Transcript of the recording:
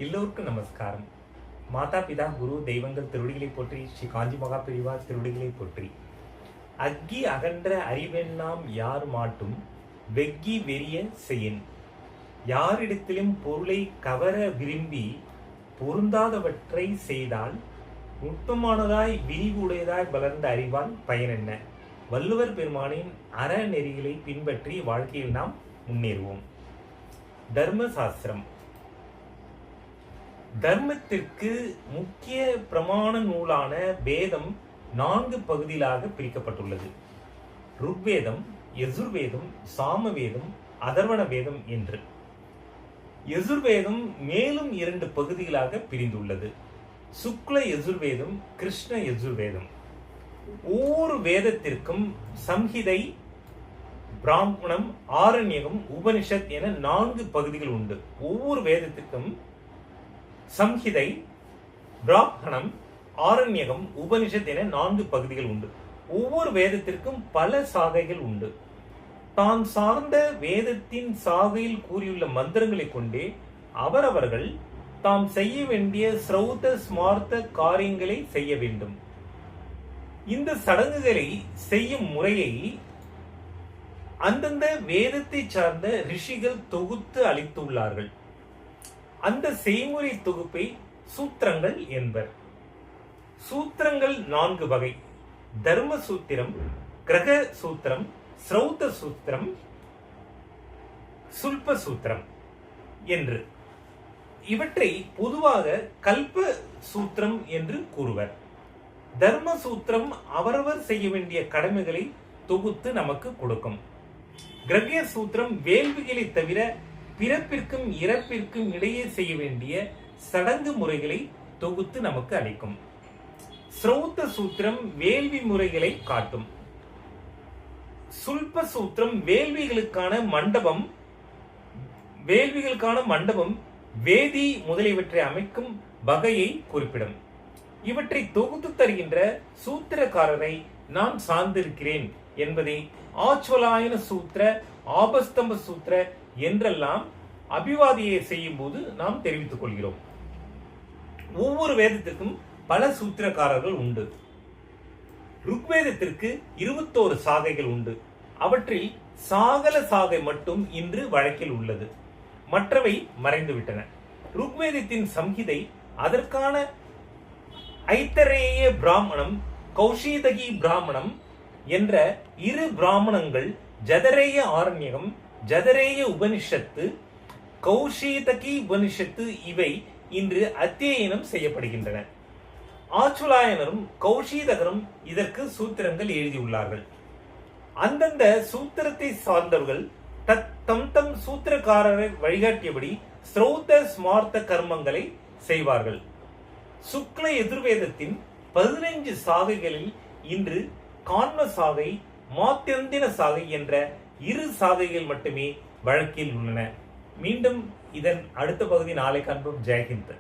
எல்லோருக்கும் நமஸ்காரம். மாதா பிதா குரு தெய்வங்கள் திருவடிகளை போற்றி, ஸ்ரீ காஞ்சி மகா பிரிவா திருவடிகளை போற்றி. அக்கி அகன்ற அறிவெண்ணாம் யார் மாட்டும் வெக்கி வெறிய செய்யின். யாரிடத்திலும் பொருளை கவர விரும்பி பொருந்தாதவற்றை செய்தால் நுட்பமானதாய் விரிவுடையதாய் வளர்ந்த அறிவால் பயனென்ன? வள்ளுவர் பெருமானின் அறநெறிகளை பின்பற்றி வாழ்க்கையில் நாம் முன்னேறுவோம். தர்மசாஸ்திரம். தர்மத்திற்கு முக்கிய பிரமாண நூலான வேதம் 4 பகுதிகளாக பிரிக்கப்பட்டுள்ளது. ருக்வேதம், யஜுர்வேதம், சாமவேதம், அதர்வண வேதம் என்று. யஜுர்வேதம் மேலும் 2 பகுதிகளாக பிரிந்துள்ளது. சுக்ல யஜுர்வேதம், கிருஷ்ண யஜுர்வேதம். ஒவ்வொரு வேதத்திற்கும் சம்ஹிதை, பிராமணம், ஆரண்யகம், உபனிஷத் என 4 பகுதிகள் உண்டு. ஒவ்வொரு வேதத்திற்கும் சம்ஹிதை, பிராமணம், ஆரண்யகம், உபனிஷத் என 4 பகுதிகள் உண்டு. ஒவ்வொரு வேதத்திற்கும் பல சாகைகள் உண்டு. தான் சார்ந்த வேதத்தின் சாகையில் கூறியுள்ள மந்திரங்களை கொண்டே அவரவர்கள் தாம் செய்ய வேண்டிய ஸ்ரௌத ஸ்மார்த்த காரியங்களை செய்ய வேண்டும். இந்த சடங்குகளை செய்யும் முறையை அந்தந்த வேதத்தை சார்ந்த ரிஷிகள் தொகுத்து அளித்துள்ளார்கள். அந்த செய்முறை தொகுப்பை சூத்திரங்கள் என்பர். சூத்திரங்கள் 4 வகை: தர்ம சூத்திரம், கிரக சூத்திரம், ஸ்ரௌத சூத்திரம், சுல்ப சூத்திரம் என்று. இவற்றை பொதுவாக கல்ப சூத்திரம் என்று கூறுவர். தர்ம சூத்திரம் அவரவர் செய்ய வேண்டிய கடமைகளை தொகுத்து நமக்கு கொடுக்கும். கிரக சூத்திரம் வேள்விகளை தவிர பிறப்பிற்கும் இறப்பிற்கும் இடையே செய்ய வேண்டிய சடங்கு முறைகளை தொகுத்து நமக்கு அளிக்கும். ஸ்ரௌத சூத்திரம் வேள்வி முறைகளை காட்டும். சுல்ப சூத்திரம் வேள்விகளுக்கான மண்டபம், வேதி முதலியவற்றை அமைக்கும் வகையை குறிப்பிடும். இவற்றை தொகுத்து தருகின்ற சூத்திரக்காரரை நான் சார்ந்திருக்கிறேன் என்பதை ஆச்வலாயன சூத்திர, ஆபஸ்தம்ப சூத்திர என்றெல்லாம் அபிவாதியை செய்யும் போது நாம் தெரிவித்துக் கொள்கிறோம். ஒவ்வொரு வேதத்திற்கும் பல சூத்திரக்காரர்கள் உண்டு. ருக்வேதத்திற்கு 21 சாகைகள் உண்டு. அவற்றில் சாகல சாகை மட்டும் இன்று வழக்கில் உள்ளது. மற்றவை மறைந்துவிட்டன. ருக்வேதத்தின் சம்ஹிதை, அதற்கான ஐத்தரேய பிராமணம், கௌஷீதகி பிராமணம் என்ற 2 பிராமணங்கள், ஜதரேய ஆரண்யகம், ஜதரேய உபனிஷத்து, கௌஷீதகி உபனிஷத்து இவை இன்று அத்தியனம் செய்யப்படுகின்றன. ஆச்சுலாயனரும் கௌஷீதகரும் இதற்கு சூத்திரங்கள் எழுதியுள்ளார்கள். அந்தந்த சூத்திரத்தை சார்ந்தவர்கள் தம் சூத்திரக்காரரை வழிகாட்டியபடி ஸ்ரௌத ஸ்மார்த்த கர்மங்களை செய்வார்கள். சுக்ல எதிர்வேதத்தின் 15 சாகைகளில் இன்று கான்ம சாகை, மாத்தியந்தின சாகை என்ற 2 சாகைகள் மட்டுமே வழக்கில் உள்ளன. மீண்டும் இதன் அடுத்த பகுதி நாளை காண்போம். ஜெய்ஹிந்த்.